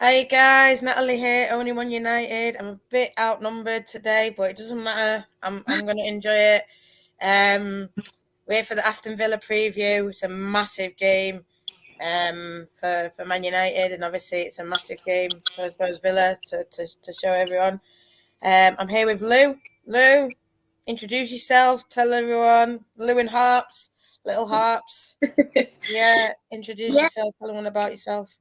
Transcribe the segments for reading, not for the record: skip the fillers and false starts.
Hey guys, Natalie here, only one United. I'm a bit outnumbered today, but it doesn't matter. I'm gonna enjoy it. Wait for the Aston Villa preview. It's a massive game for Man United, and obviously it's a massive game for I suppose Villa to show everyone. I'm here with Lou. Lou, introduce yourself. Tell everyone. Lou and Harps, little Harps. Yeah, introduce Yeah, yourself. Tell everyone about yourself.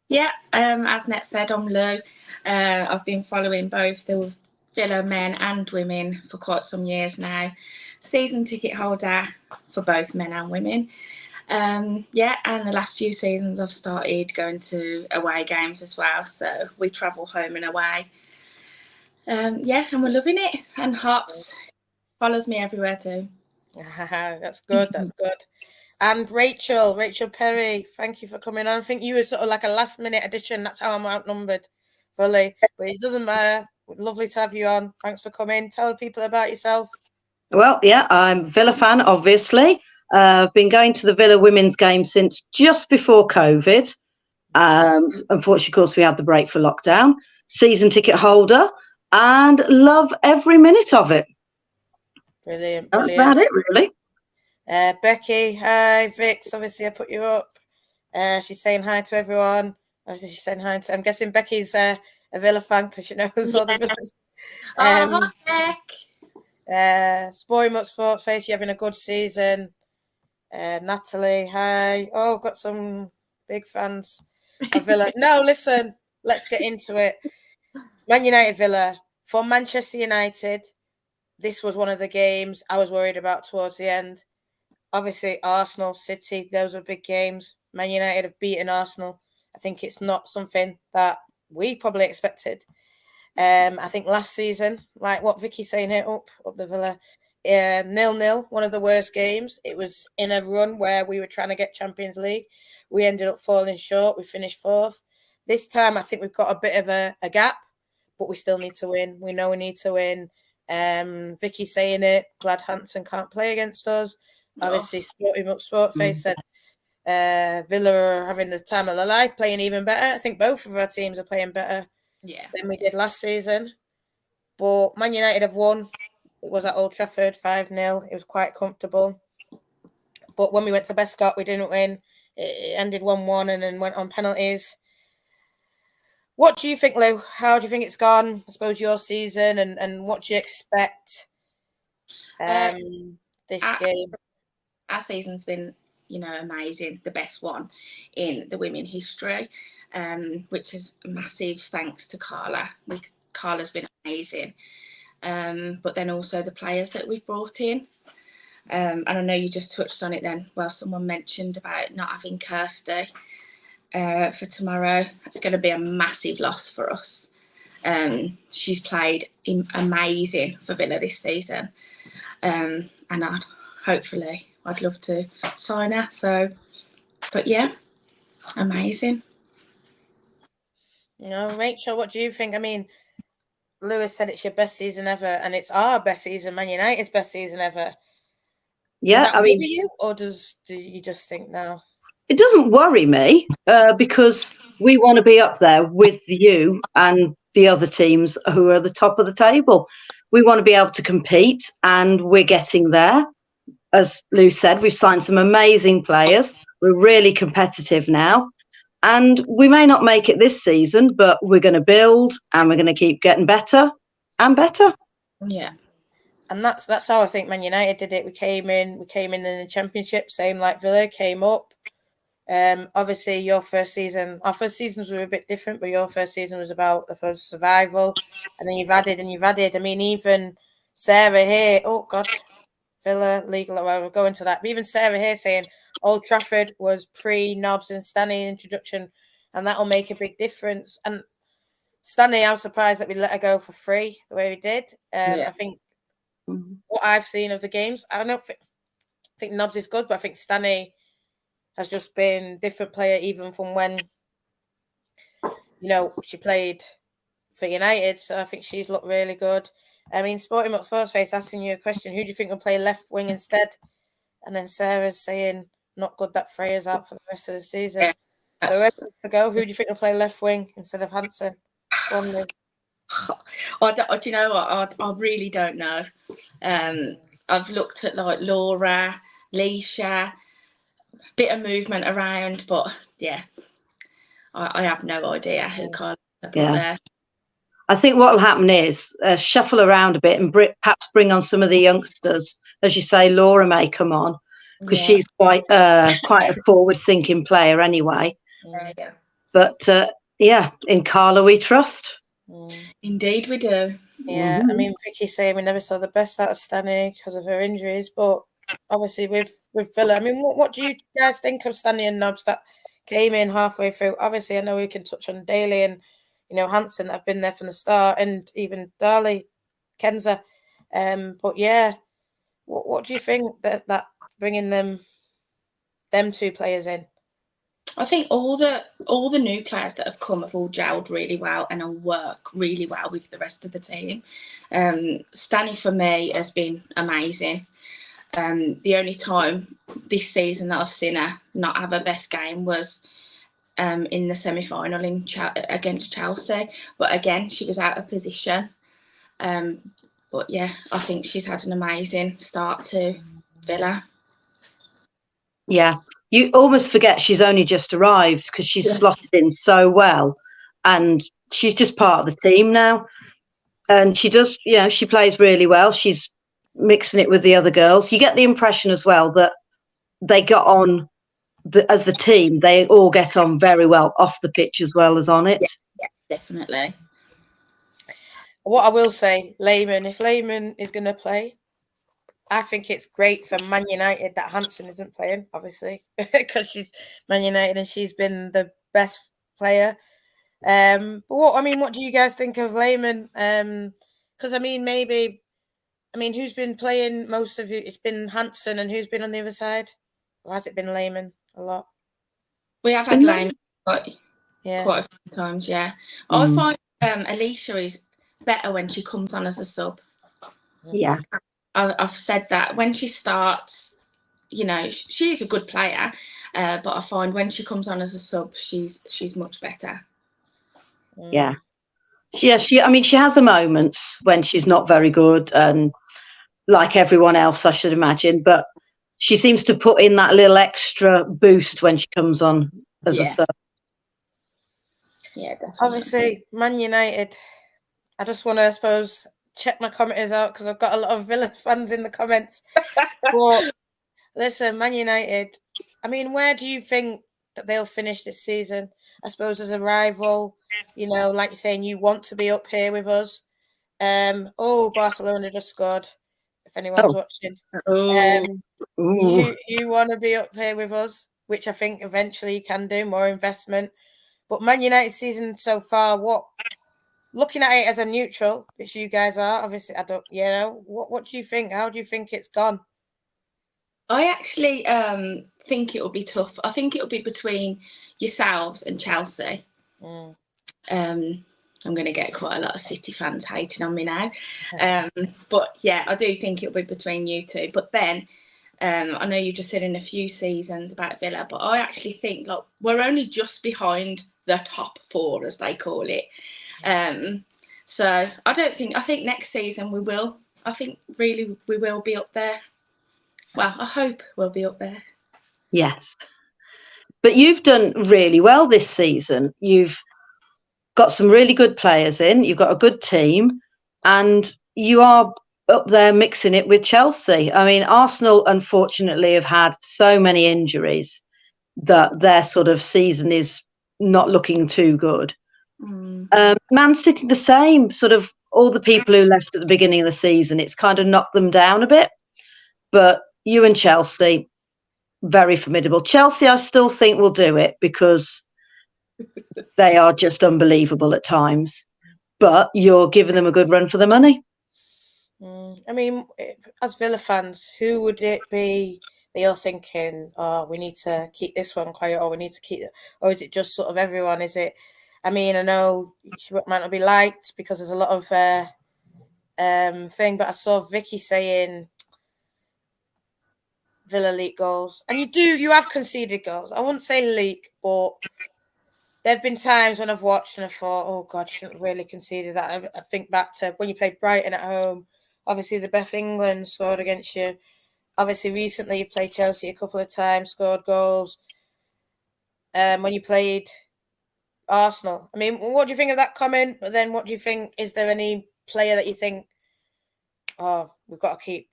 yeah. As Net said, I'm Lou. I've been following both the Villa men and women for quite some years now. Season ticket holder for both men and women. Yeah, and the last few seasons I've started going to away games as well. So we travel home and away. Yeah, and we're loving it. And Hops follows me everywhere too. That's good. That's good. And Rachel Perry, thank you for coming on. I think you were sort of like a last minute addition. That's how I'm outnumbered, fully. But it doesn't matter. Lovely to have you on. Thanks for coming. Tell people about yourself. Well, yeah, I'm a Villa fan, obviously. I've been going to the Villa women's game since just before COVID. Unfortunately, of course, we had the break for lockdown. Season ticket holder and love every minute of it. Brilliant, That's brilliant. about it, really. Becky, hi. Vix, obviously I put you up. She's saying hi to everyone. Obviously she's saying hi to, I'm guessing Becky's a Villa fan because she knows all the Villas. Hi, Beck. Spory Much Sport Face, you having a good season. Natalie, hi. Oh, got some big fans of Villa. No, listen, let's get into it. Man United Villa. For Manchester United, this was one of the games I was worried about towards the end. Obviously, Arsenal, City, those are big games. Man United have beaten Arsenal. I think it's not something that we probably expected. I think last season, like what Vicky's saying here, up the Villa, 0-0, one of the worst games. It was in a run where we were trying to get Champions League. We ended up falling short. We finished fourth. This time, I think we've got a bit of a gap, but we still need to win. We know we need to win. Vicky's saying it. Glad Hanson can't play against us. Obviously, Sportface said Villa are having the time of their life, playing even better. I think both of our teams are playing better than we did last season. But Man United have won. It was at Old Trafford, 5-0. It was quite comfortable. But when we went to Bescott, we didn't win. It ended 1-1 and then went on penalties. What do you think, Lou? How do you think it's gone? I suppose your season and what do you expect this game? Our season's been, amazing, the best one in the women history, which is massive thanks to Carla. Carla's been amazing, but then also the players that we've brought in. And I know you just touched on it then. Well, someone mentioned about not having Kirsty for tomorrow. That's going to be a massive loss for us. She's played amazing for Villa this season, and I'd love to sign her. So, but yeah, amazing. Rachel, what do you think? I mean, Lewis said it's your best season ever, and it's our best season, Man United's best season ever. Yeah, does that worry you, or do you just think no? It doesn't worry me because we want to be up there with you and the other teams who are at the top of the table. We want to be able to compete, and we're getting there. As Lou said, we've signed some amazing players. We're really competitive now. And we may not make it this season, but we're going to build and we're going to keep getting better and better. Yeah. And that's how I think Man United did it. We came in the Championship, same like Villa, came up. Obviously your first season, our first seasons were a bit different, but your first season was about survival. And then you've added. I mean, even Sarah here, oh God, Villa, legal, we'll go into that. But even Sarah here saying Old Trafford was pre-Nobbs and Stanley introduction, and that'll make a big difference. And Stanley, I was surprised that we let her go for free the way we did. I think what I've seen of the games, I don't think Nobbs is good, but I think Stanley has just been a different player even from when, she played for United. So I think she's looked really good. I mean, Sporting Much First Face asking you a question, who do you think will play left wing instead? And then Sarah's saying, not good that Freya's out for the rest of the season. So whoever wants to go, who do you think will play left wing instead of Hanson? Go on, Lou. Do you know what? I really don't know. I've looked at like Laura, Leisha, bit of movement around, but yeah, I have no idea who Carla put there. I think what will happen is shuffle around a bit and perhaps bring on some of the youngsters. As you say, Laura may come on because she's quite a forward-thinking player anyway. Yeah. But in Carla we trust. Indeed, we do. Yeah, I mean, Vicky's saying we never saw the best out of Stanley because of her injuries, but obviously with Villa, I mean, what do you guys think of Stanley and Nobbs that came in halfway through? Obviously, I know we can touch on Daly and Hanson that have been there from the start, and even Darley, Kenza. But yeah, what do you think that bringing them two players in? I think all the new players that have come have all gelled really well and will work really well with the rest of the team. Stanley for me has been amazing. The only time this season that I've seen her not have her best game was in the semi-final against Chelsea. But again, she was out of position. But yeah, I think she's had an amazing start to Villa. Yeah, you almost forget she's only just arrived because she's slotted in so well, and she's just part of the team now. And she does, she plays really well. She's mixing it with the other girls. You get the impression as well that they got on as the team. They all get on very well off the pitch as well as on it. Yeah, definitely. What I will say, Lehman, if Lehman is going to play, I think it's great for Man United that Hanson isn't playing, obviously, because she's Man United and she's been the best player. But what do you guys think of Lehman? Because who's been playing most of it? It's been Hanson, and who's been on the other side? Or has it been Lehman a lot? We have had Lehman quite a few times, yeah. I find Alicia is better when she comes on as a sub. Yeah. I've said that when she starts, she's a good player, but I find when she comes on as a sub, she's much better. Yeah. She has the moments when she's not very good, and like everyone else, I should imagine, but she seems to put in that little extra boost when she comes on as a sub. Yeah, definitely. Obviously, Man United. I just want to, I suppose, check my commenters out because I've got a lot of Villa fans in the comments. But listen, Man United, where do you think that they'll finish this season? I suppose as a rival, like you're saying, you want to be up here with us. Barcelona just scored, if anyone's watching. You want to be up here with us, which I think eventually you can do, more investment. But Man United season so far, looking at it as a neutral, which you guys are, obviously, I don't, what do you think? How do you think it's gone? I actually think it will be tough. I think it will be between yourselves and Chelsea. I'm going to get quite a lot of City fans hating on me now. But yeah, I do think it'll be between you two. But then, I know you just said in a few seasons about Villa, but I actually think we're only just behind the top four, as they call it. So I think next season we will. I think really we will be up there. Well, I hope we'll be up there. Yes. But you've done really well this season. You've got some really good players in. You've got a good team. And you are up there mixing it with Chelsea. Arsenal, unfortunately, have had so many injuries that their sort of season is not looking too good. Man City, the same. Sort of all the people who left at the beginning of the season, it's kind of knocked them down a bit. But you and Chelsea, very formidable. Chelsea, I still think will do it because they are just unbelievable at times. But you're giving them a good run for the money. As Villa fans, who would it be that you're thinking, we need to keep this one quiet, or we need to keep it, or is it just sort of everyone? Is it? I know she might not be liked because there's a lot of thing, but I saw Vicky saying Villa leak goals, and you have conceded goals. I wouldn't say leak, but There have been times when I've watched and I thought, oh God, you shouldn't have really conceded that. I think back to when you played Brighton at home. Obviously, the Beth England scored against you. Obviously, recently you've played Chelsea a couple of times, scored goals. When you played Arsenal. I mean, what do you think of that comment? But then what do you think? Is there any player that you think, oh, we've got to keep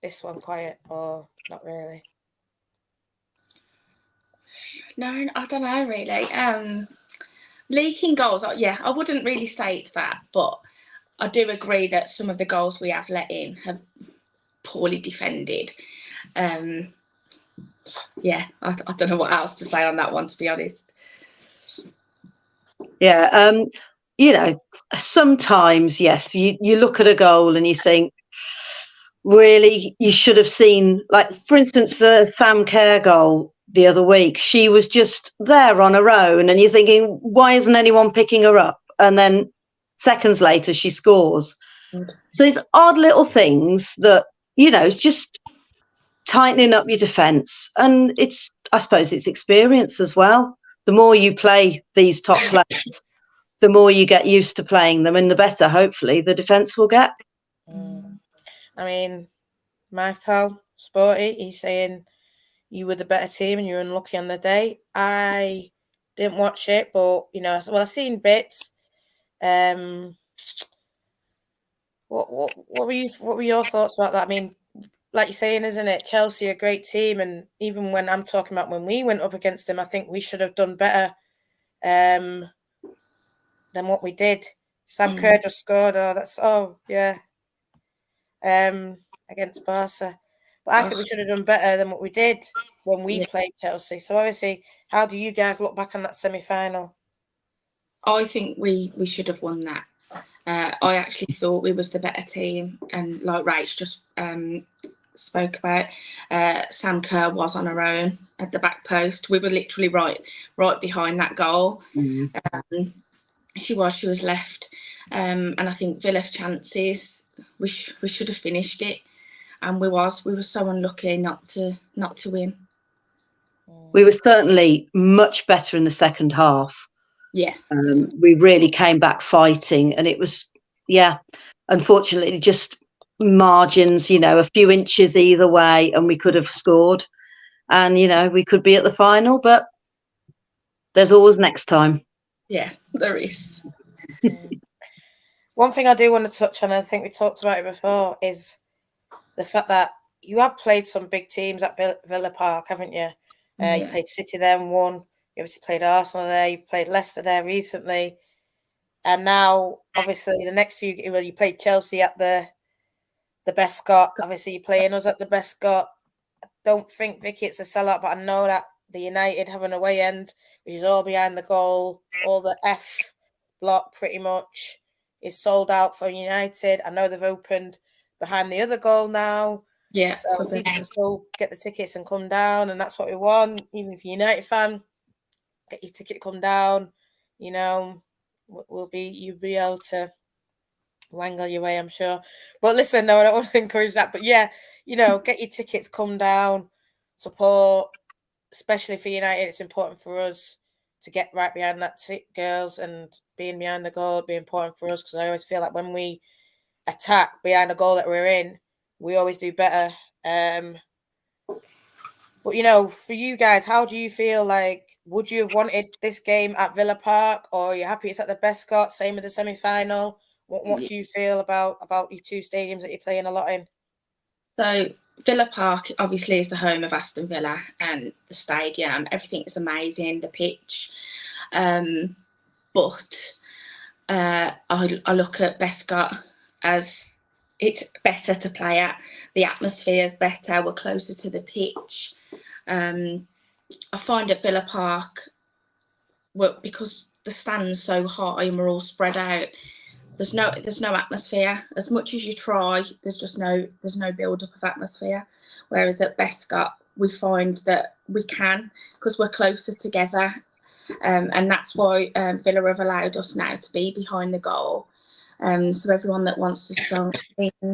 this one quiet, or not really? No, I don't know really. Leaking goals, yeah, I wouldn't really say it's that, but I do agree that some of the goals we have let in have poorly defended. Yeah, I don't know what else to say on that one, to be honest. Yeah, you know, sometimes, yes, you look at a goal and you think, really, you should have seen, like, for instance, the Sam Kerr goal the other week. She was just there on her own, and you're thinking, why isn't anyone picking her up? And then seconds later, she scores. So it's odd little things that, you know, just tightening up your defence. And I suppose it's experience as well. The more you play these top players, the more you get used to playing them, and the better, hopefully, the defence will get. I mean, my pal, Sporty, he's saying you were the better team and you're unlucky on the day. I didn't watch it, but, you know, well, I've seen bits. What were your thoughts about that? I mean, like you're saying, isn't it? Chelsea are a great team, and even when I'm talking about when we went up against them, I think we should have done better than what we did. Sam Kerr just scored. Against Barca. But I think we should have done better than what we did when we played Chelsea. So obviously, how do you guys look back on that semi-final? I think we should have won that. I actually thought we was the better team, and like Rach just spoke about, Sam Kerr was on her own at the back post. We were literally right behind that goal. She was left, and I think Villa's chances, we should have finished it, and we were so unlucky not to win. We were certainly much better in the second half. Yeah. We really came back fighting, and it was, unfortunately, just margins, you know, a few inches either way, and we could have scored, and, you know, we could be at the final, but there's always next time. Yeah, there is. One thing I do want to touch on, I think we talked about it before, is the fact that you have played some big teams at Villa Park, haven't you? You played City there and won. You obviously played Arsenal there. You've played Leicester there recently. And now, obviously, the next few, you played Chelsea at the Best Scott. Obviously, you're playing us at the Best Scott. I don't think, Vicky, it's a sellout, but I know that the United have an away end, which is all behind the goal. All the F block pretty much is sold out for United. I know they've opened behind the other goal now. Yeah. So people can still get the tickets and come down, and that's what we want. Even if you're a United fan, get your ticket, come down. You know, you'll be able to wangle your way, I'm sure. But listen, no, I don't want to encourage that. But yeah, you know, get your tickets, come down, support. Especially for United, it's important for us to get right behind that girls, and being behind the goal would be important for us, because I always feel like when we attack behind the goal that we're in, we always do better. But, you know, for you guys, how do you feel? Like, would you have wanted this game at Villa Park, or are you happy it's at the Best Scott, same with the semi-final? What do you feel about your two stadiums that you're playing a lot in? So Villa Park obviously is the home of Aston Villa, and the stadium, everything is amazing, the pitch. But I look at Best Scott as it's better to play at. The atmosphere is better. We're closer to the pitch. I find at Villa Park, because the stand's so high and we're all spread out, there's no atmosphere. As much as you try, there's no build up of atmosphere. Whereas at Best Scott, we find that we can, because we're closer together, and that's why Villa have allowed us now to be behind the goal. So everyone that wants to sing,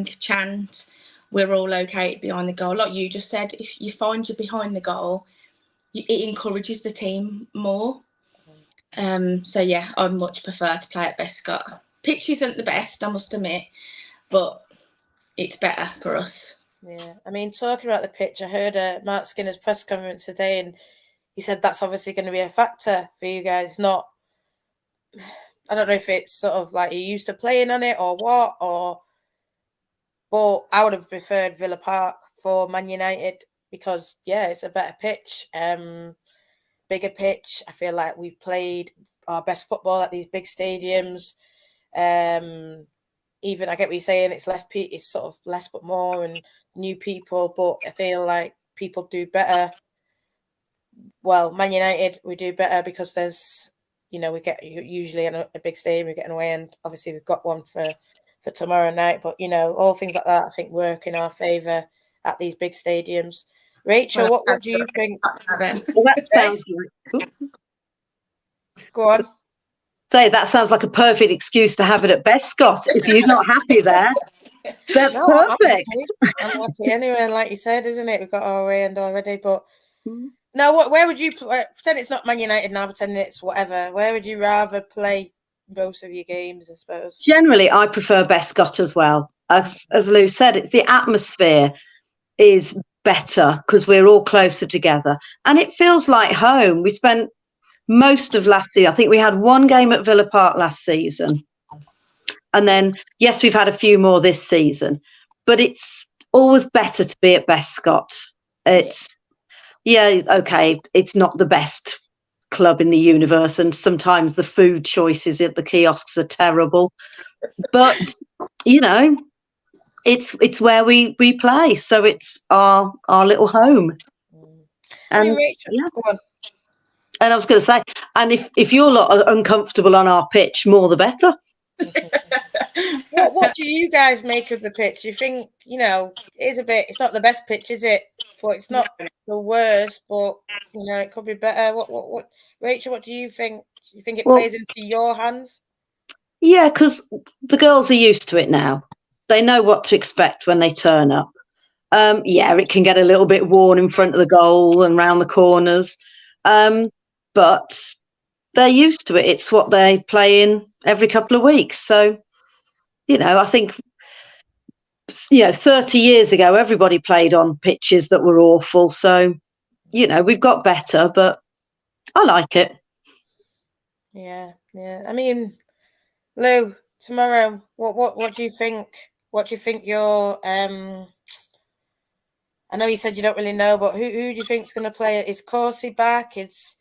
chant, we're all located behind the goal. Like you just said, if you find you're behind the goal, it encourages the team more. So yeah, I much prefer to play at Bescott. Pitch isn't the best, I must admit, but it's better for us. Yeah, I mean, talking about the pitch, I heard Mark Skinner's press conference today, and he said that's obviously going to be a factor for you guys. Not, I don't know if it's sort of like you're used to playing on it or what, but I would have preferred Villa Park for Man United because yeah, it's a better pitch, bigger pitch. I feel like we've played our best football at these big stadiums. Even I get what you're saying, it's sort of less but more and new people, but I feel like people do better. Well, Man United, we do better because there's, we get usually in a big stadium, we're getting away, and obviously we've got one for tomorrow night. But all things like that, I think work in our favour at these big stadiums. Rachel, what do you think? Well, that sounds like... Go on. Say that sounds like a perfect excuse to have it at Bescott. If you're not happy there, that's perfect. I'm happy anyway, and like you said, isn't it? We've got our way end already. But now, where would you pretend it's not Man United now? Pretend it's whatever. Where would you rather play most of your games? I suppose. Generally, I prefer Bescott as well. As Lou said, it's the atmosphere is better because we're all closer together, and it feels like home. We spent most of last season. I think we had one game at Villa Park last season. And then, yes, we've had a few more this season. But it's always better to be at Bescott. It's, okay, it's not the best club in the universe. And sometimes the food choices at the kiosks are terrible. But, it's where we play. So it's our little home. And Rachel, go on. And I was going to say, and if you're not uncomfortable on our pitch, more the better. What do you guys make of the pitch? You think, it's not the best pitch, is it? But it's not the worst, but, it could be better. What Rachel, what do you think? Do you think it plays into your hands? Yeah, because the girls are used to it now. They know what to expect when they turn up. It can get a little bit worn in front of the goal and round the corners. But they're used to it. It's what they play in every couple of weeks. So, I think, 30 years ago, everybody played on pitches that were awful. So, we've got better, but I like it. Yeah. I mean, Lou, tomorrow, what do you think? What do you think your I know you said you don't really know, but who do you think's going to play? Is Corsey back? Is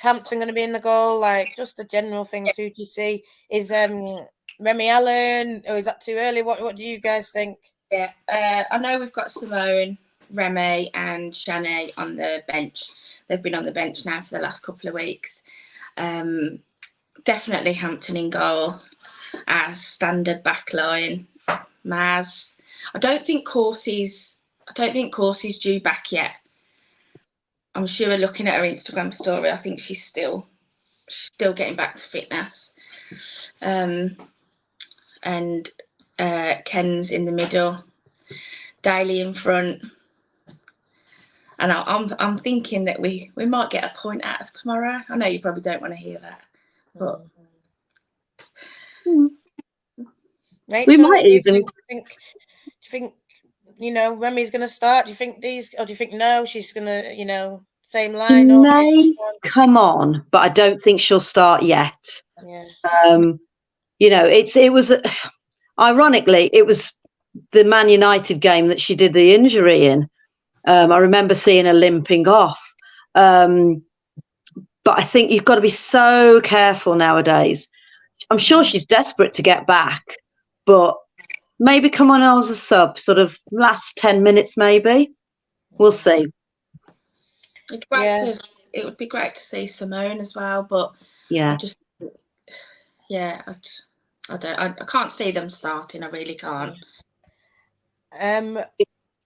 Hampton going to be in the goal? Like, just the general things. Who do you see? Is Remy Allen, or is that too early? What do you guys think? Yeah, I know we've got Simone, Remy and Shani on the bench. They've been on the bench now for the last couple of weeks. Definitely Hampton in goal. Our standard back line. Maz. I don't think Corsey's due back yet. I'm sure looking at her Instagram story, I think she's still getting back to fitness. And Ken's in the middle, Daly in front. And I'm thinking that we might get a point out of tomorrow. I know you probably don't want to hear that, but Rachel, we might even. Do you think Remy's going to start? Do you think or do you think no? She's going to same line? She may come on, but I don't think she'll start yet. Yeah. It was ironically it was the Man United game that she did the injury in. I remember seeing her limping off. But I think you've got to be so careful nowadays. I'm sure she's desperate to get back, but maybe come on as a sub, sort of last 10 minutes, maybe. We'll see. It would be great to see Simone as well, but I can't see them starting. I really can't. The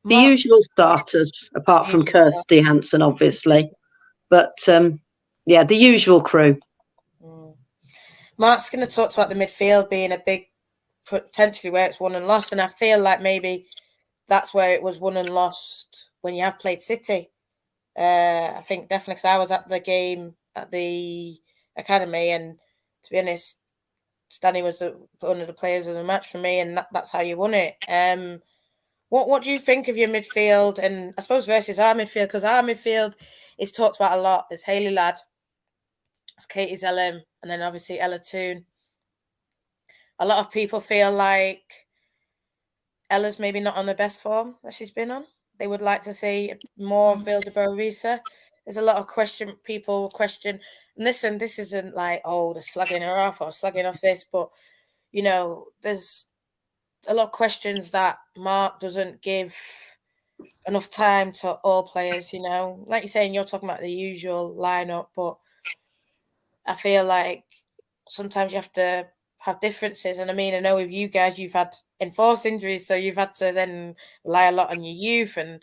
usual starters, apart from Kirsty Hanson, obviously, but the usual crew. Mark's going to talk about the midfield being a big, potentially where it's won and lost, and I feel like maybe that's where it was won and lost when you have played City. I think definitely because I was at the game at the academy. And to be honest, Stanley was one of the players of the match for me, and that's how you won it. What do you think of your midfield, and I suppose versus our midfield? Because our midfield is talked about a lot. There's Hayley Ladd, there's Katie Zellum, and then obviously Ella Toone. A lot of people feel like Ella's maybe not on the best form that she's been on. They would like to see more Vildebo-Risa. There's a lot of people question. And listen, this isn't like, oh, they're slugging her off or slugging off this, but, you know, there's a lot of questions that Mark doesn't give enough time to all players, you know. Like you're saying, you're talking about the usual lineup, but I feel like sometimes you have to have differences. And I mean, I know with you guys, you've had enforced injuries, so you've had to then rely a lot on your youth and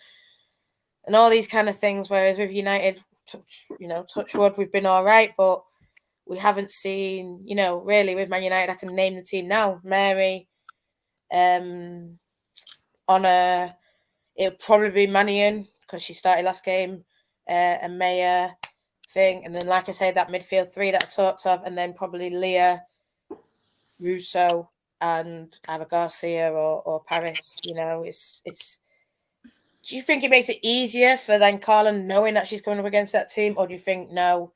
all these kind of things. Whereas with United, touch wood, we've been all right, but we haven't seen, really with Man United, I can name the team now. Mary, Honor, it'll probably be Mannion because she started last game, and Maya thing. And then, like I say, that midfield three that I talked of, and then probably Leah, Russo, and either Garcia or Paris. It's. Do you think it makes it easier for then Carla knowing that she's coming up against that team, or do you think no?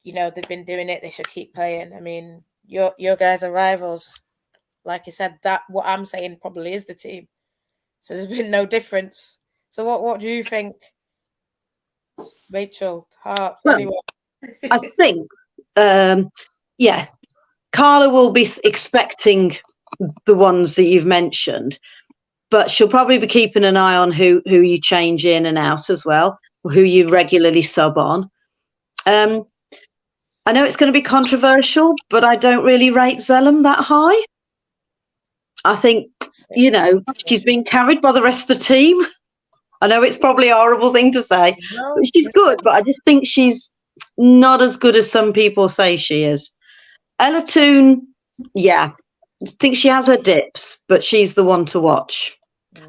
They've been doing it; they should keep playing. I mean, your guys are rivals. Like I said, that what I'm saying probably is the team. So there's been no difference. So what do you think, Rachel? Hart, anyone? I think, Carla will be expecting the ones that you've mentioned, but she'll probably be keeping an eye on who you change in and out as well, or who you regularly sub on. I know it's going to be controversial, but I don't really rate Zellum that high. I think, she's been carried by the rest of the team. I know it's probably a horrible thing to say, but she's good, but I just think she's not as good as some people say she is. Ella Toone, I think she has her dips, but she's the one to watch.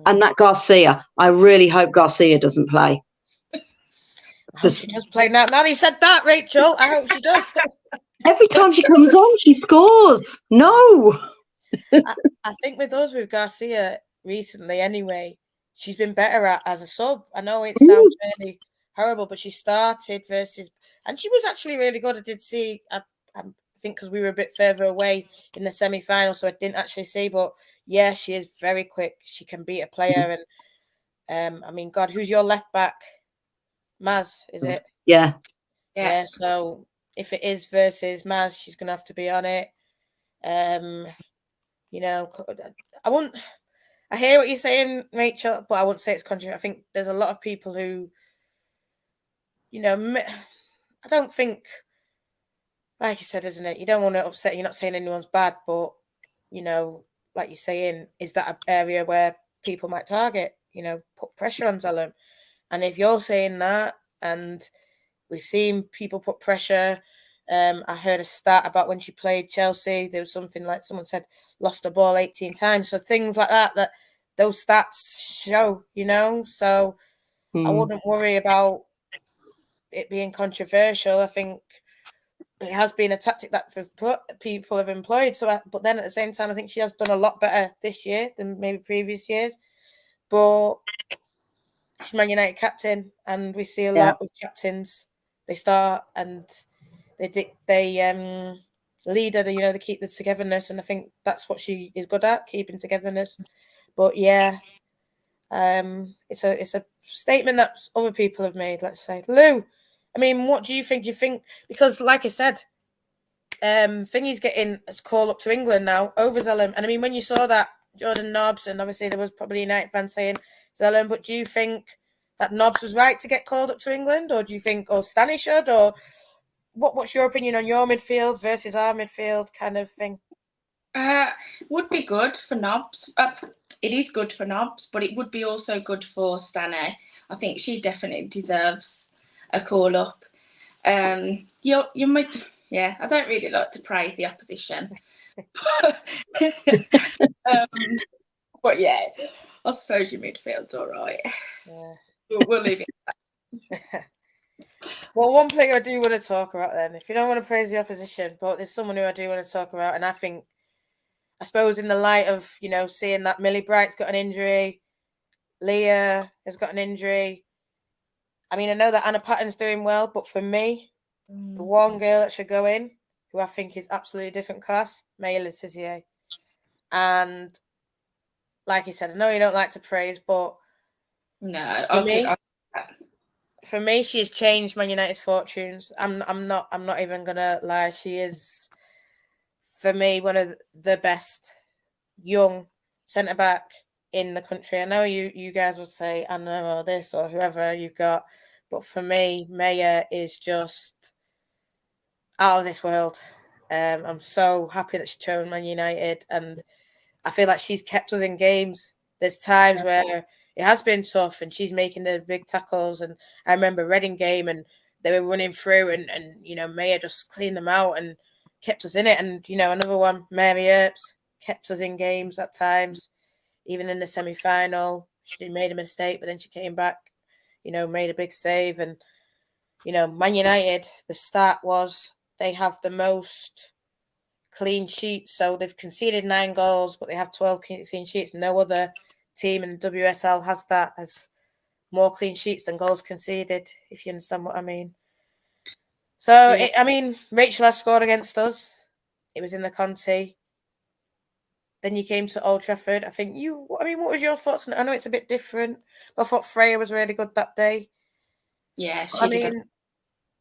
And that Garcia, I really hope Garcia doesn't play. I hope she does play now. Now you said that, Rachel, I hope she does. Every time she comes on, she scores. No. I think with Garcia recently anyway, she's been better as a sub. I know it sounds really horrible, but she started versus, and she was actually really good. I did see, I think because we were a bit further away in the semi-final, so I didn't actually see, but yeah, she is very quick. She can beat a player. And I mean, God, who's your left back? Maz, is it? Yeah. So if it is versus Maz, she's going to have to be on it. I hear what you're saying, Rachel, but I wouldn't say it's contrary. I think there's a lot of people who, I don't think, like you said, isn't it? You don't want to upset. You're not saying anyone's bad, but, like you're saying, is that an area where people might target, put pressure on Zellum? And if you're saying that, and we've seen people put pressure, I heard a stat about when she played Chelsea, there was something like someone said lost the ball 18 times. So things like that those stats show, so I wouldn't worry about it being controversial. I think it has been a tactic that people have employed. But then at the same time, I think she has done a lot better this year than maybe previous years. But she's Man United captain, and we see a lot of captains. They start and they lead her, to keep the togetherness, and I think that's what she is good at, keeping togetherness. But it's a statement that other people have made. Let's say, Lou. I mean, what do you think? Do you think, because like I said, Thingy's getting a call up to England now over Zellum, and I mean, when you saw that Jordan Nobbs, and obviously there was probably United fans saying Zellum, but do you think that Nobbs was right to get called up to England, or do you think Stanley should, or what's your opinion on your midfield versus our midfield kind of thing? Would be good for Nobbs. It is good for Nobbs, but it would be also good for Stanley. I think she definitely deserves a call up. You might, I don't really like to praise the opposition, but yeah, I suppose your midfield's all right. Yeah. We'll leave it at that. Well, one player I do want to talk about then, if you don't want to praise the opposition, but there's someone who I do want to talk about, and I think, I suppose in the light of, seeing that Millie Bright's got an injury, Leah has got an injury. I mean, I know that Anna Patton's doing well, but for me, the one girl that should go in, who I think is absolutely different class, Maya Letizier. And like you said, I know you don't like to praise, but no, for me, she has changed Man United's fortunes. I'm not even gonna lie. She is, for me, one of the best young centre back in the country. I know you guys would say Anna or this or whoever you've got, but for me, Maya is just out of this world. I'm so happy that she chose Man United, and I feel like she's kept us in games. There's times where it has been tough and she's making the big tackles, and I remember Reading game and they were running through and Maya just cleaned them out and kept us in it. And another one, Mary Earps, kept us in games at times. Even in the semi-final, she made a mistake, but then she came back, made a big save. And Man United, the stat was they have the most clean sheets. So they've conceded 9 goals, but they have 12 clean sheets. No other team in the WSL has that, as more clean sheets than goals conceded, if you understand what I mean. So, yeah. Rachel has scored against us. It was in the Conti. Then you came to Old Trafford. I think what was your thoughts on it? I know it's a bit different, but I thought Freya was really good that day. Yeah, she did.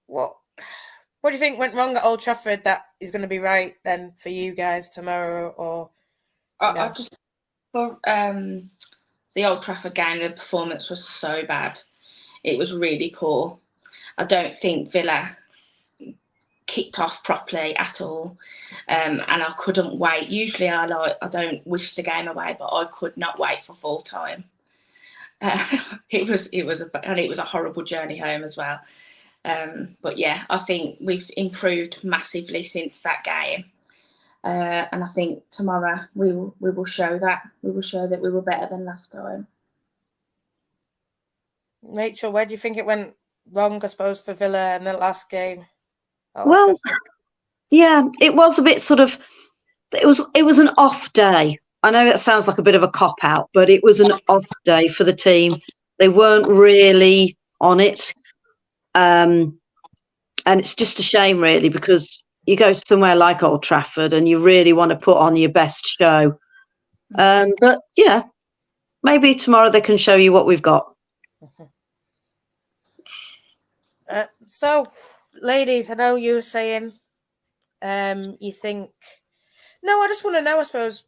What do you think went wrong at Old Trafford that is going to be right then for you guys tomorrow? Or I just, for the Old Trafford game, the performance was so bad. It was really poor. I don't think Villa kicked off properly at all, and I couldn't wait. Usually I don't wish the game away, but I could not wait for full time. It was a horrible journey home as well. But yeah, I think we've improved massively since that game, and I think tomorrow we will show that. We will show that we were better than last time. Rachel, where do you think it went wrong, I suppose, for Villa in the last game? Well, yeah, it was a bit sort of. It was an off day. I know that sounds like a bit of a cop out, but it was an off day for the team. They weren't really on it, and it's just a shame, really, because you go somewhere like Old Trafford and you really want to put on your best show. But yeah, maybe tomorrow they can show you what we've got. So, ladies, I know you were saying you think. No, I just want to know, I suppose,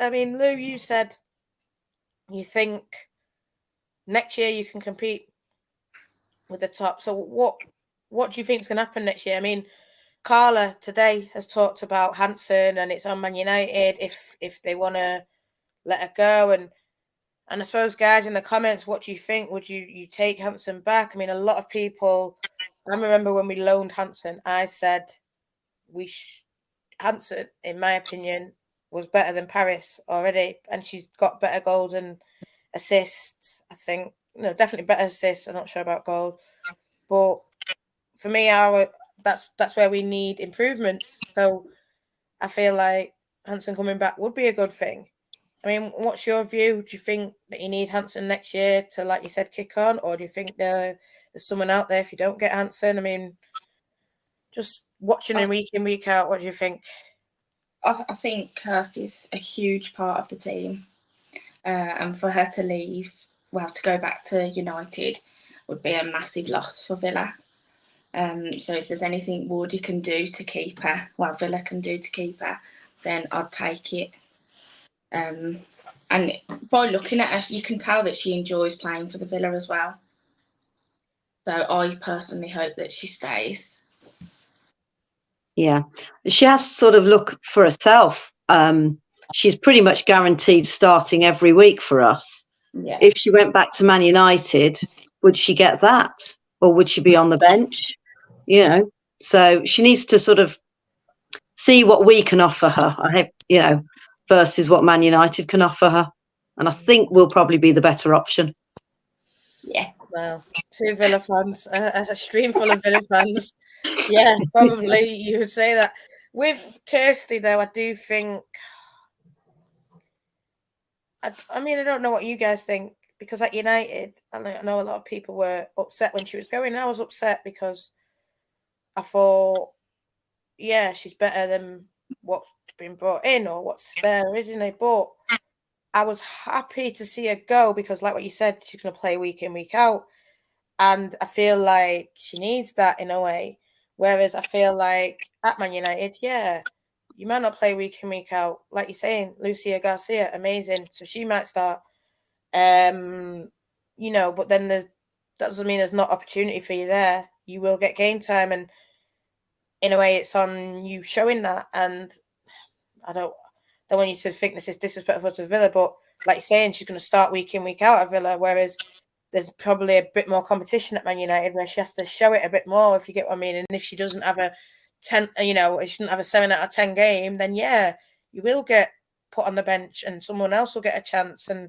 Lou, you said you think next year you can compete with the top. So what do you think is going to happen next year? I mean, Carla today has talked about Hanson, and it's on Man United if they want to let her go. And I suppose, guys, in the comments, what do you think? Would you take Hanson back? I mean, a lot of people, I remember when we loaned Hanson, I said Hanson, in my opinion, was better than Paris already, and she's got better goals and assists. I think, definitely better assists. I'm not sure about goals, but for me, that's where we need improvements. So I feel like Hanson coming back would be a good thing. I mean, what's your view? Do you think that you need Hanson next year to, like you said, kick on, or do you think there's someone out there if you don't get Hanson? I mean, just watching him week in, week out, what do you think? I think Kirsty's a huge part of the team, and for her to leave, to go back to United, would be a massive loss for Villa. So if there's anything Wardy can do to keep her, Villa can do to keep her, then I'd take it. And by looking at her, you can tell that she enjoys playing for the Villa as well. So I personally hope that she stays. Yeah, she has to sort of look for herself. She's pretty much guaranteed starting every week for us. Yeah. If she went back to Man United, would she get that? Or would she be on the bench? So she needs to sort of see what we can offer her, I hope, versus what Man United can offer her. And I think we'll probably be the better option. Yeah, Wow, 2 Villa fans, a stream full of Villa fans. Yeah, probably you would say that. With Kirsty, though, I do think. I mean, I don't know what you guys think, because at United, I know a lot of people were upset when she was going. I was upset because I thought, yeah, she's better than what's been brought in or what's there originally. But I was happy to see her go because, like what you said, she's going to play week in, week out. And I feel like she needs that in a way. Whereas I feel like at Man United, yeah, you might not play week in, week out. Like you're saying, Lucia Garcia, amazing. So she might start. But then that doesn't mean there's not opportunity for you there. You will get game time, and in a way, it's on you showing that. And I don't want you to think this is disrespectful to Villa, but like you're saying, she's going to start week in, week out at Villa, whereas there's probably a bit more competition at Man United where she has to show it a bit more, if you get what I mean. And if she doesn't have a 10, if she doesn't have a 7 out of 10 game, then yeah, you will get put on the bench and someone else will get a chance. And,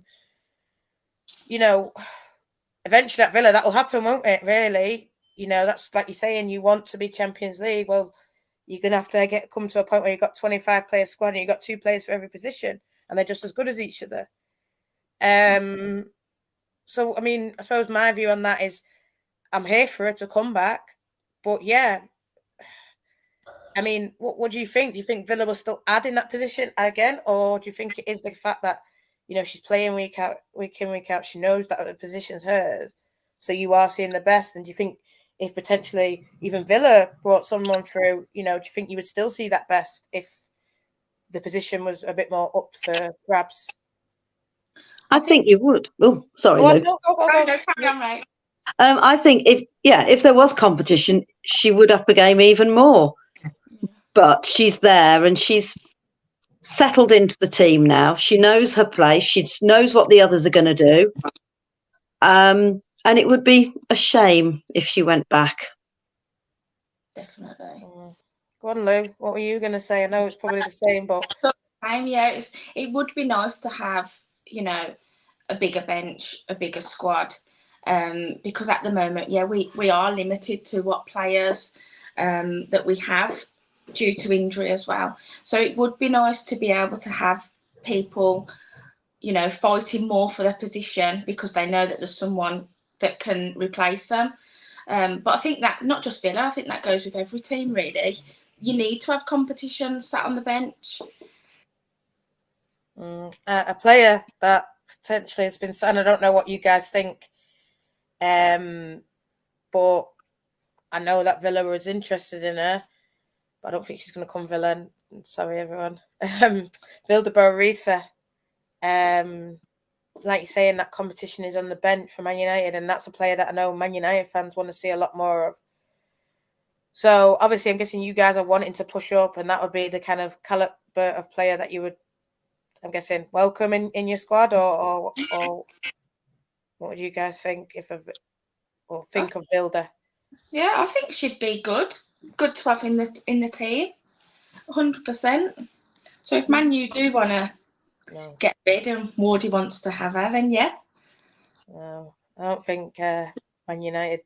eventually at Villa, that will happen, won't it, really? That's like you're saying, you want to be Champions League. Well, you're going to have to come to a point where you've got 25-player squad and you've got 2 players for every position and they're just as good as each other. So, I mean, I suppose my view on that is I'm here for her to come back. But, yeah, I mean, what do you think? Do you think Villa will still add in that position again? Or do you think it is the fact that, she's playing week in, week out, she knows that the position's hers, so you are seeing the best? And do you think if potentially even Villa brought someone through, do you think you would still see that best if the position was a bit more up for grabs? I think you would. Oh, sorry, Lou. Go. Carry on, mate. I think if there was competition, she would up a game even more. But she's there and she's settled into the team now. She knows her place. She knows what the others are going to do. And it would be a shame if she went back. Definitely. Go on, Lou. What were you going to say? I know it's probably the same, but... Yeah, it would be nice to have, a bigger bench, a bigger squad, because at the moment, yeah, we are limited to what players that we have due to injury as well. So it would be nice to be able to have people, fighting more for their position because they know that there's someone that can replace them. But I think that not just Villa, I think that goes with every team, really. You need to have competition sat on the bench. A player that potentially has been, and I don't know what you guys think, but I know that Villa was interested in her, but I don't think she's going to come Villa. Sorry, everyone. Bilderbo Risa, like you're saying, that competition is on the bench for Man United, and that's a player that I know Man United fans want to see a lot more of. So obviously, I'm guessing you guys are wanting to push up, and that would be the kind of caliber of player that you would, I'm guessing, welcome in your squad, or what would you guys think think of Vilda? Yeah, I think she'd be good to have in the team, 100%. So if Man U do want to get rid and Wardy wants to have her, then yeah. No, I don't think Man United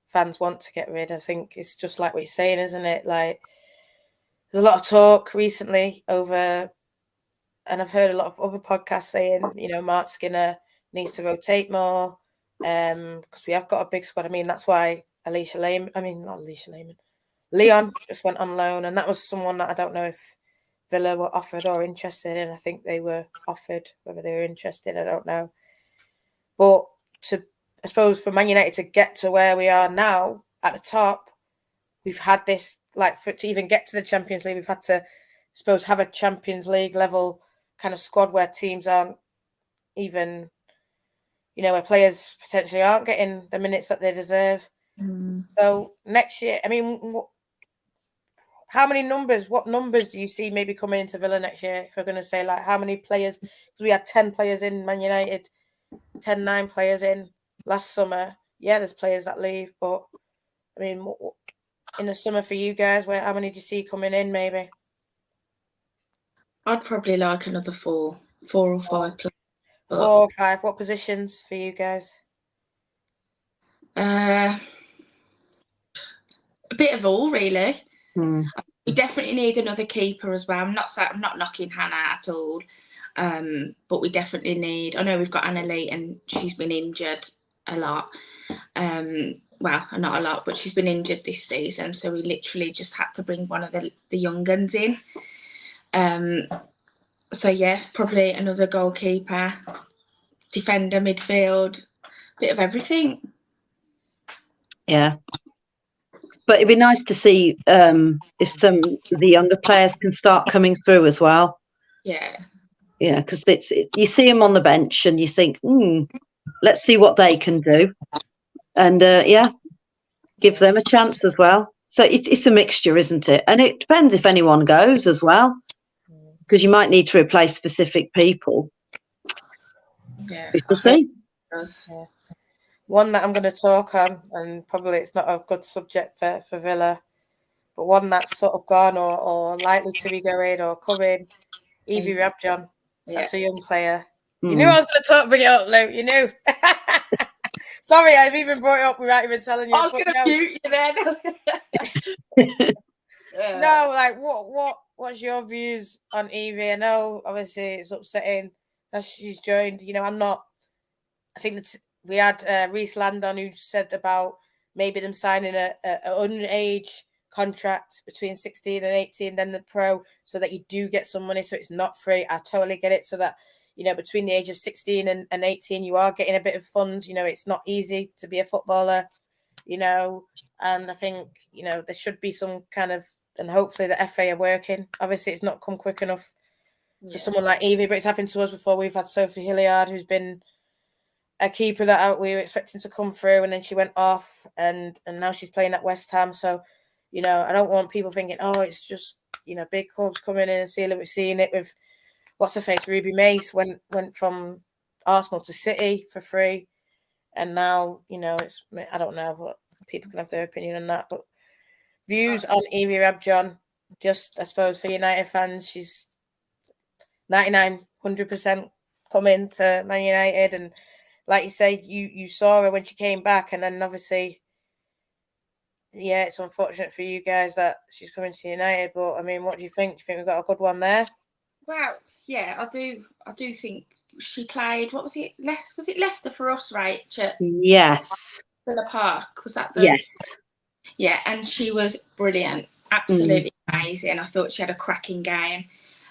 fans want to get rid. I think it's just like what you're saying, isn't it? Like, there's a lot of talk recently over, and I've heard a lot of other podcasts saying, Mark Skinner needs to rotate more, because we have got a big squad. I mean, that's why Leon just went on loan, and that was someone that I don't know if Villa were offered or interested in. I think they were offered. Whether they were interested, I don't know. But I suppose for Man United to get to where we are now at the top, we've had this, to even get to the Champions League, we've had to, I suppose, have a Champions League level kind of squad where teams aren't even, where players potentially aren't getting the minutes that they deserve. So next year, I mean, what numbers do you see maybe coming into Villa next year? If we're going to say, how many players, because we had 10 players in Man United, 9 players in last summer. Yeah, there's players that leave, but I mean, in the summer for you guys, how many do you see coming in maybe? I'd probably like another 4 or 5 players. 4 or 5. What positions for you guys? A bit of all, really. We definitely need another keeper as well. I'm not knocking Hannah at all, but we definitely need. I know we've got Natalie, and she's been injured a lot. Well, not a lot, but she's been injured this season, so we literally just had to bring one of the young guns in. So yeah, probably another goalkeeper, defender, midfield, bit of everything. Yeah. But it'd be nice to see if some of the younger players can start coming through as well. Yeah. Yeah, because you see them on the bench and you think, let's see what they can do. And give them a chance as well. So it's a mixture, isn't it? And it depends if anyone goes as well, because you might need to replace specific people. Yeah. We'll see. Yeah. One that I'm going to talk on, and probably it's not a good subject for Villa, but one that's sort of gone or likely to be going or coming, Evie Rabjohn. That's a young player. You knew I was going to bring it up, Lou. You knew. Sorry, I've even brought it up without even telling you. I was going to mute you then. No, like what's your views on Evie? I know obviously it's upsetting that she's joined. You know, I'm not. I think that we had Reese Landon who said about maybe them signing a underage contract between 16 and 18, then the pro, so that you do get some money, so it's not free. I totally get it. So that, you know, between the age of 16 and 18, you are getting a bit of funds. You know, it's not easy to be a footballer, you know, and I think, you know, there should be some kind of, and hopefully the FA are working. Obviously, it's not come quick enough for someone like Evie, but it's happened to us before. We've had Sophie Hilliard, who's been a keeper that we were expecting to come through, and then she went off, and now she's playing at West Ham. So, you know, I don't want people thinking, oh, it's just, you know, big clubs coming in and seeing it. We've seen it with, what's her face, Ruby Mace went from Arsenal to City for free, and now, you know, it's, I don't know, but people can have their opinion on that. But views on Evie Rabjohn, just, I suppose, for United fans, she's 100% coming to Man United, and like you say, you saw her when she came back, and then obviously, yeah, it's unfortunate for you guys that she's coming to United. But I mean, what do you think? Do you think we've got a good one there? Well, yeah, I do think she played. What was it? Was it Leicester for us, right? Yes. Villa Park, was that the? Yes. Yeah, and she was brilliant, absolutely amazing. I thought she had a cracking game.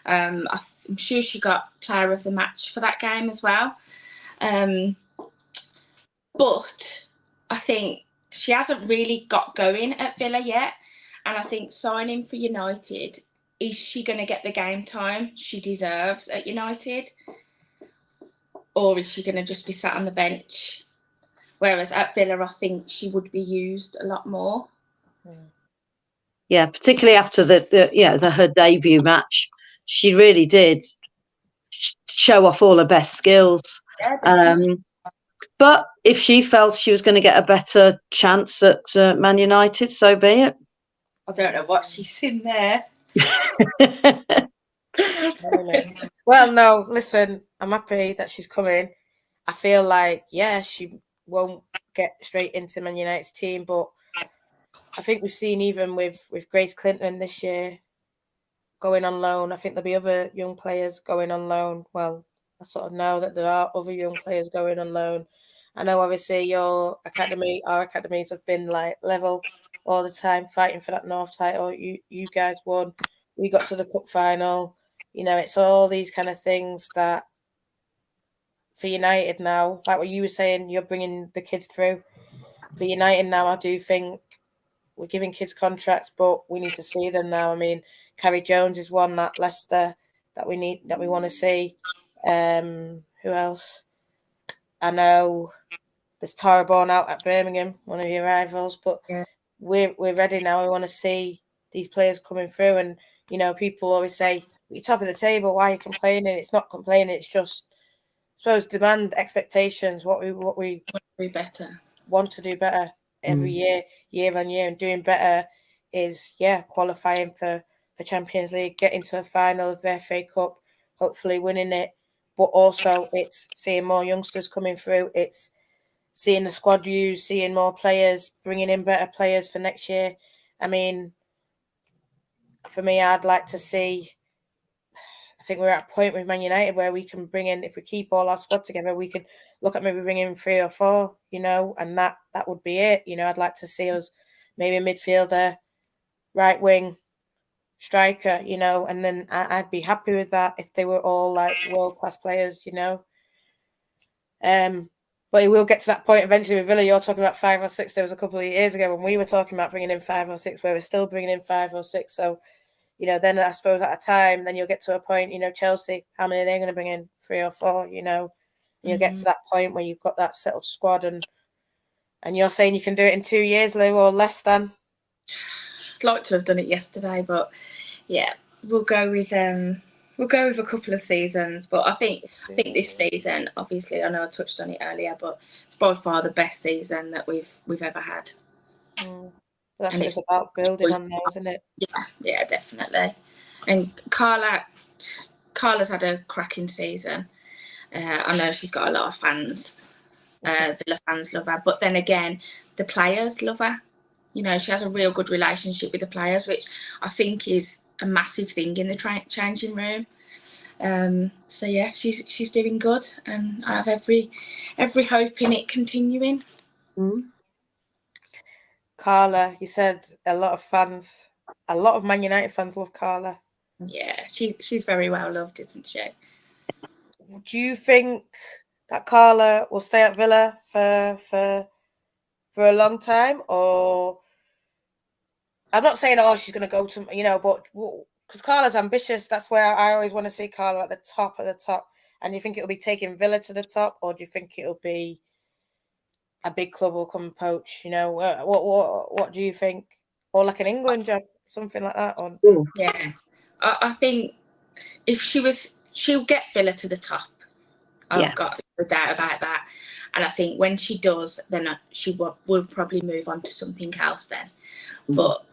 I'm sure she got player of the match for that game as well. But I think she hasn't really got going at Villa yet. And I think signing for United, is she going to get the game time she deserves at United? Or is she going to just be sat on the bench? Whereas at Villa, I think she would be used a lot more. Yeah, particularly after her debut match, she really did show off all her best skills. Yeah, but if she felt she was going to get a better chance at Man United, so be it. I don't know what she's in there. Well, no, listen, I'm happy that she's coming. I feel like, yeah, she won't get straight into Man United's team, but I think we've seen even with Grace Clinton this year going on loan. I think there'll be other young players going on loan. Well, I sort of know that there are other young players going on loan. I know obviously our academies have been like level all the time, fighting for that North title. You guys won. We got to the cup final. You know, it's all these kind of things that for United now, like what you were saying, you're bringing the kids through. For United now, I do think we're giving kids contracts, but we need to see them now. I mean, Carrie Jones is one that Leicester that we want to see. Who else? I know there's Tara Bourne out at Birmingham, one of your rivals, but we're ready now. We want to see these players coming through, and you know, people always say you're top of the table. Why are you complaining? It's not complaining. It's just, I suppose, demand expectations. What we do better. Want to do better every year on year, and doing better is qualifying for Champions League, getting to a final of the FA Cup, hopefully winning it. But also, it's seeing more youngsters coming through. It's seeing the squad used, seeing more players, bringing in better players for next year. I mean, for me, I'd like to see. I think we're at a point with Man United where we can bring in, if we keep all our squad together, we could look at maybe bringing in 3 or 4, and that would be it. I'd like to see us maybe a midfielder, right wing, striker, and then I'd be happy with that if they were all like world-class players, But it will get to that point eventually with Villa. You're talking about 5 or 6. There was a couple of years ago when we were talking about bringing in 5 or 6, where we're still bringing in 5 or 6. So, then I suppose at a time, then you'll get to a point, Chelsea, how many are they going to bring in? 3 or 4, and you'll get to that point where you've got that settled squad, and you're saying you can do it in 2 years, Lou, or less than? I'd like to have done it yesterday, but yeah, we'll go with a couple of seasons. But I think this season, obviously, I know I touched on it earlier, but it's by far the best season that we've ever had. That's what it's about, building on those, isn't it? Yeah, definitely. And Carla's had a cracking season. I know she's got a lot of fans. Villa fans love her, but then again, the players love her. She has a real good relationship with the players, which I think is a massive thing in the changing room. So yeah, she's doing good, and I have every hope in it continuing. Carla, you said a lot of Man United fans love Carla. Yeah, she's very well loved, isn't she? Do you think that Carla will stay at Villa for a long time, or I'm not saying she's going to go to but because Carla's ambitious, that's where I always want to see Carla at the top of the top. And do you think it'll be taking Villa to the top, or do you think it'll be a big club will come and poach? What do you think? Or like an England job, something like that? Or yeah, I think if she'll get Villa to the top. I've got no doubt about that. And I think when she does, then she will probably move on to something else then. But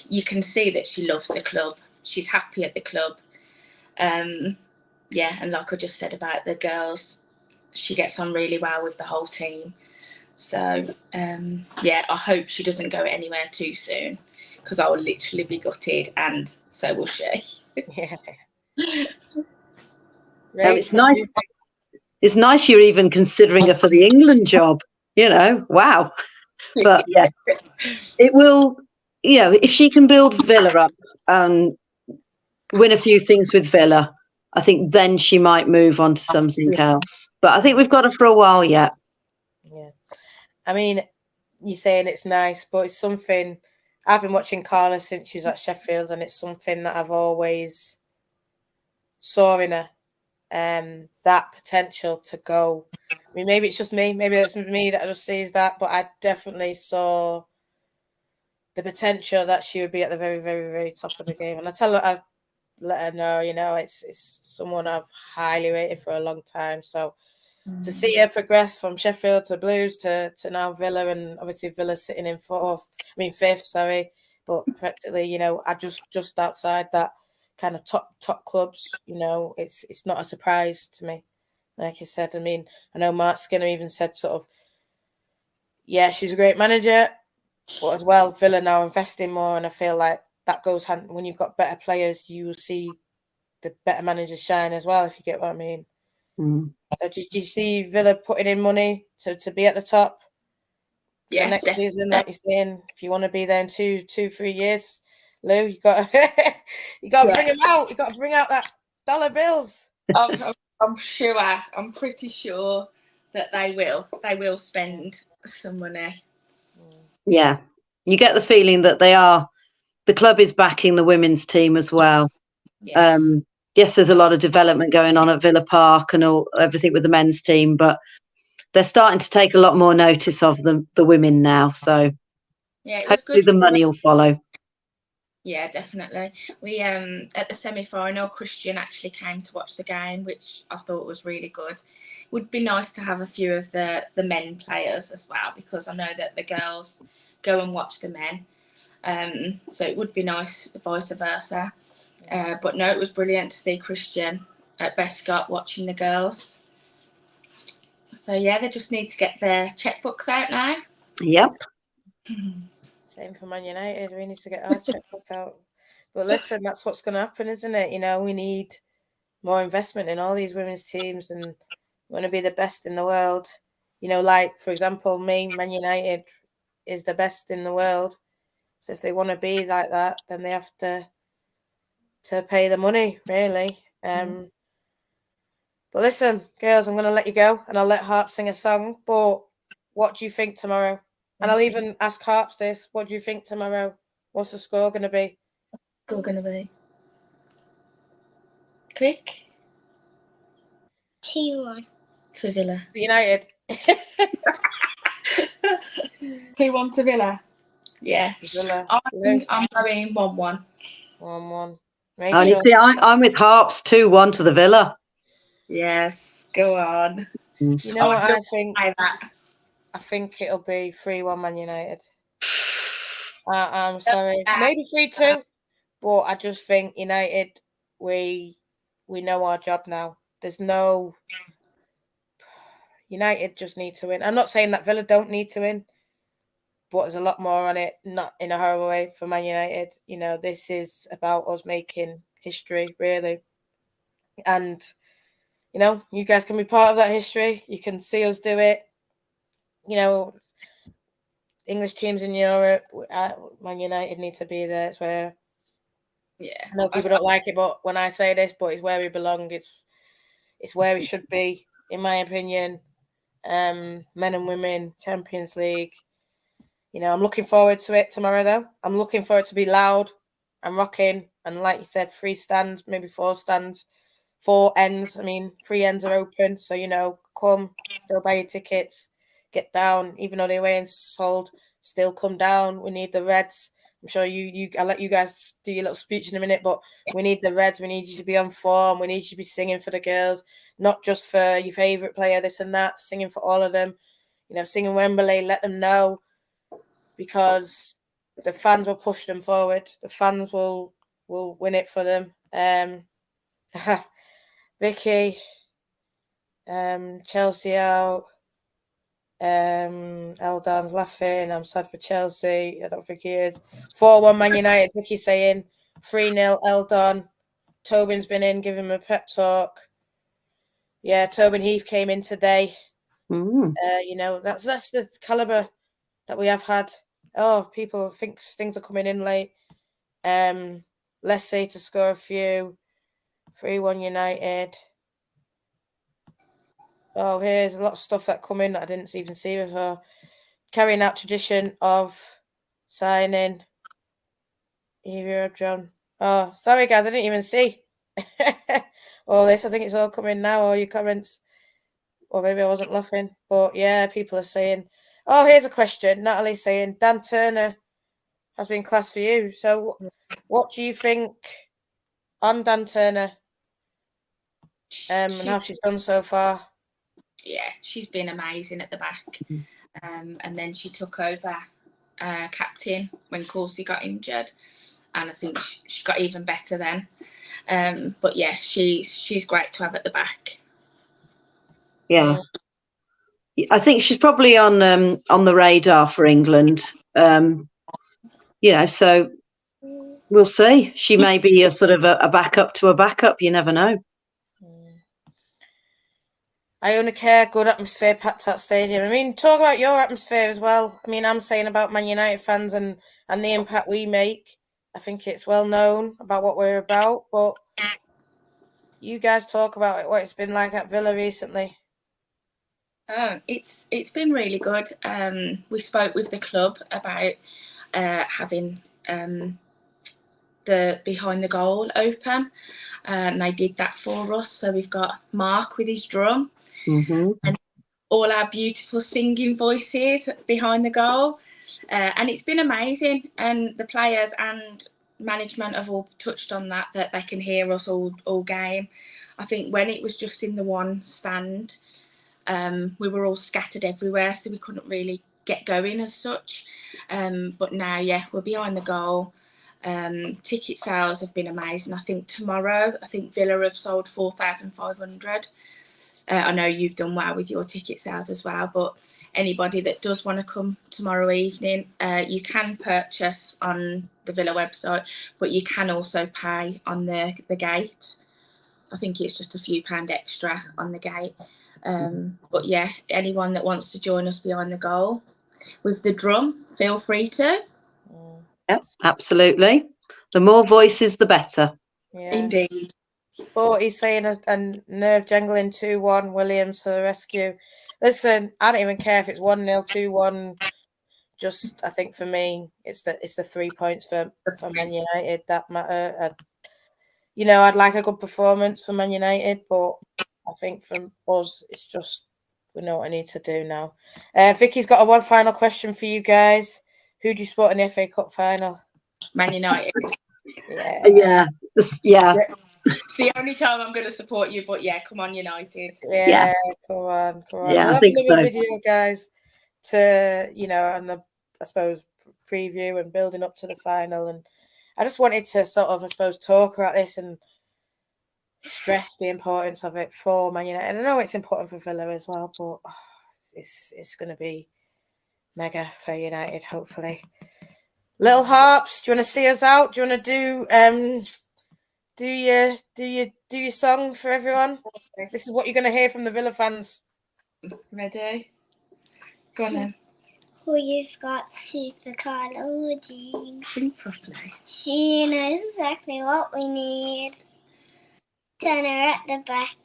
you can see that she loves the club. She's happy at the club. And like I just said about the girls, she gets on really well with the whole team. So, I hope she doesn't go anywhere too soon, because I will literally be gutted, and so will she. Yeah. It's nice. It's nice you're even considering her for the England job. Wow. But yeah, it will. If she can build Villa up and win a few things with Villa, I think then she might move on to something else. But I think we've got her for a while yet. Yeah. I mean, you're saying it's nice, but it's something I've been watching Carla since she was at Sheffield, and it's something that I've always saw in her. That potential to go. I mean, maybe it's just me. Maybe it's me that just sees that, but I definitely saw the potential that she would be at the very, very, very top of the game. And I let her know, it's someone I've highly rated for a long time. So to see her progress from Sheffield to Blues to now Villa, and obviously Villa sitting in fifth, sorry, but effectively, I just outside that kind of top clubs, it's not a surprise to me. Like you said, I mean, I know Mark Skinner even said sort of, yeah, she's a great manager, but as well, Villa now investing more, and I feel like that goes hand when you've got better players, you will see the better managers shine as well, if you get what I mean. So do you see Villa putting in money to be at the top for next season? Like you're saying, if you want to be there in 2-3 years, Lou, you got to bring them out. You got to bring out that dollar bills. I'm pretty sure that they will spend some money. Yeah, you get the feeling that the club is backing the women's team as well. Yeah. Yes, there's a lot of development going on at Villa Park and everything with the men's team, but they're starting to take a lot more notice of the women now. So hopefully the money will follow. Yeah, definitely. We at the semi-final, Christian actually came to watch the game, which I thought was really good. Would be nice to have a few of the men players as well, because I know that the girls go and watch the men. So it would be nice, vice versa. But no, it was brilliant to see Christian at Bescott watching the girls. So yeah, they just need to get their checkbooks out now. Yep. Same for Man United. We need to get our checkbook out. But listen, that's what's going to happen, isn't it? You know, we need more investment in all these women's teams, and we want to be the best in the world. You know, like, for example, Man United is the best in the world. So if they want to be like that, then they have to pay the money, really. But listen, girls, I'm going to let you go, and I'll let Harp sing a song. But what do you think tomorrow? And I'll even ask Harps this. What do you think tomorrow? What's the score going to be? Score going to be? Quick. 2-1. To Villa. To United. 2-1 to Villa. Yeah. Villa. I'm going 1-1. 1-1. And you see, I'm with Harps 2-1 to the Villa. Yes, go on. You know what I think? I think it'll be 3-1 Man United. I'm sorry. Maybe 3-2. But I just think United, we know our job now. There's no... United just need to win. I'm not saying that Villa don't need to win, but there's a lot more on it, not in a horrible way for Man United. You know, this is about us making history, really. And, you know, you guys can be part of that history. You can see us do it. You know, English teams in Europe, Man United need to be there. It's where... Yeah. I know people don't like it, but when I say this, but it's where we belong. It's where we should be, in my opinion. Men and women, Champions League. You know, I'm looking forward to it tomorrow, though. I'm looking for it to be loud and rocking. And like you said, 3 stands, maybe 4 stands, 4 ends. I mean, 3 ends are open. So, you know, come, still buy your tickets, get down. Even though the away end's sold, still come down. We need the Reds. I'm sure I'll let you guys do your little speech in a minute, but we need the Reds. We need you to be on form. We need you to be singing for the girls, not just for your favourite player, this and that, singing for all of them. You know, singing Wembley, let them know, because the fans will push them forward. The fans will win it for them. Vicky, Chelsea out. Eldon's laughing. I'm sad for Chelsea. I don't think he is. 4-1 Man United. Vicky saying 3-0 Eldon. Tobin's been in, giving him a pep talk. Yeah, Tobin Heath came in today. You know, that's the calibre that we have had. Oh, people think things are coming in late. Let's say to score a few. 3-1 United. Oh, here's a lot of stuff that come in that I didn't even see before. Carrying out tradition of signing. Europe, John. Oh, sorry guys, I didn't even see all this. I think it's all coming now, all your comments. Or maybe I wasn't laughing. But yeah, people are saying, oh, here's a question. Natalie saying, Dan Turner has been class for you. So what do you think on Dan Turner and how she's done so far? Yeah, she's been amazing at the back. And then she took over captain when Kirsty got injured. And I think she got even better then. But yeah, she's great to have at the back. Yeah. I think she's probably on the radar for England. You know, so we'll see. She may be a sort of a backup to a backup. You never know. I only care good atmosphere, packed out stadium. I mean, talk about your atmosphere as well. I mean, I'm saying about Man United fans and the impact we make. I think it's well known about what we're about, but you guys talk about what it's been like at Villa recently. It's been really good. We spoke with the club about having the behind the goal open, and they did that for us. So we've got Mark with his drum and all our beautiful singing voices behind the goal, and it's been amazing. And the players and management have all touched on that they can hear us all game. I think when it was just in the one stand, we were all scattered everywhere, so we couldn't really get going as such. But now, yeah, we're behind the goal. Ticket sales have been amazing. I think tomorrow, Villa have sold 4,500. I know you've done well with your ticket sales as well, but anybody that does want to come tomorrow evening, you can purchase on the Villa website, but you can also pay on the gate. I think it's just a few pound extra on the gate. But yeah, anyone that wants to join us behind the goal with the drum, feel free to. Yep, absolutely. The more voices, the better. Yeah. Indeed. Sporty saying a nerve jangling 2-1, Williams to the rescue. Listen, I don't even care if it's 1-0, 2-1. Just, I think for me, it's the 3 points for Man United that matter. And, you know, I'd like a good performance for Man United, but I think from us, it's just we know what I need to do now. Vicky's got one final question for you guys. Who do you support in the FA Cup final? Man United. Yeah. It's the only time I'm going to support you, but yeah, come on, United. Yeah. Come on. Yeah, We'll I have think another so. video, guys, to, you know, and I suppose preview and building up to the final. And I just wanted to sort of, I suppose, talk about this and stress the importance of it for Man United. And I know it's important for Villa as well, but it's going to be mega for United, hopefully. Little Harps, do you want to see us out? Do you want to do your song for everyone? This is what you're going to hear from the Villa fans. Ready? Go on then. We've got supercar loading. Sing properly. She knows exactly what we need. Turn her at the back,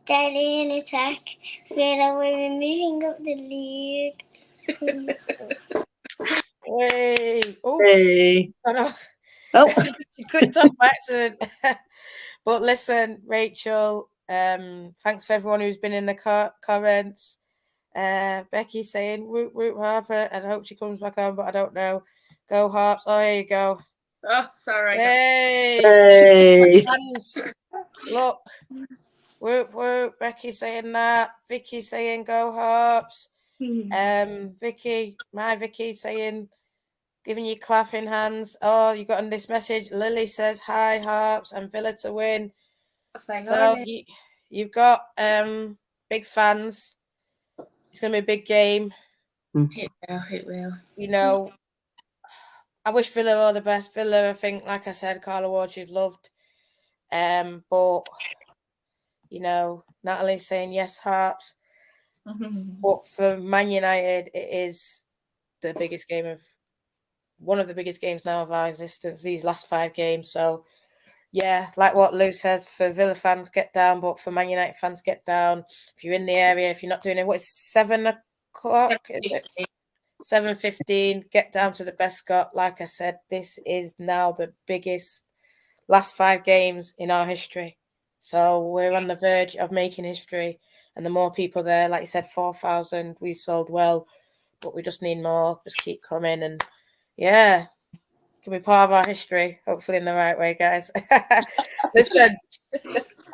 daily in attack. Feel like we're moving up the league. Hey. Oh, Hey. oh no. Oh. She clicked off by accident. But listen, Rachel, thanks for everyone who's been in the comments. Becky saying, whoop, whoop, Harper, and I hope she comes back on, but I don't know. Go Harps. Oh, here you go. Oh, sorry. Hey. Hands. Look. Whoop, whoop. Becky saying that. Vicky saying, go Harps. Vicky saying, giving you clapping hands. Oh, you got on this message. Lily says, hi, Harps, and Villa to win. So you've got big fans. It's going to be a big game. It will. You know, I wish Villa all the best. Villa, I think, like I said, Carla Ward, she's loved. But, you know, Natalie's saying yes, Harps. But for Man United, it is the biggest game one of the biggest games now of our existence, these last 5 games. So, yeah, like what Lou says, for Villa fans, get down. But for Man United fans, get down. If you're in the area, if you're not doing it, what is 7 o'clock? Is it 7:15? Get down to the Bescott. Like I said, this is now the biggest last 5 games in our history. So we're on the verge of making history. And the more people there, like you said, 4,000, we've sold well. But we just need more. Just keep coming. And, yeah, can be part of our history, hopefully in the right way, guys. Listen,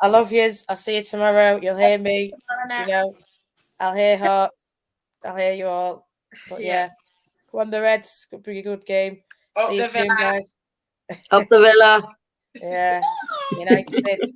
I love yous. I'll see you tomorrow. You'll hear me. You know, I'll hear her. I'll hear you all. But yeah, come on, the Reds. Could be a good game. See you soon, guys. Up the Villa. Yeah, United.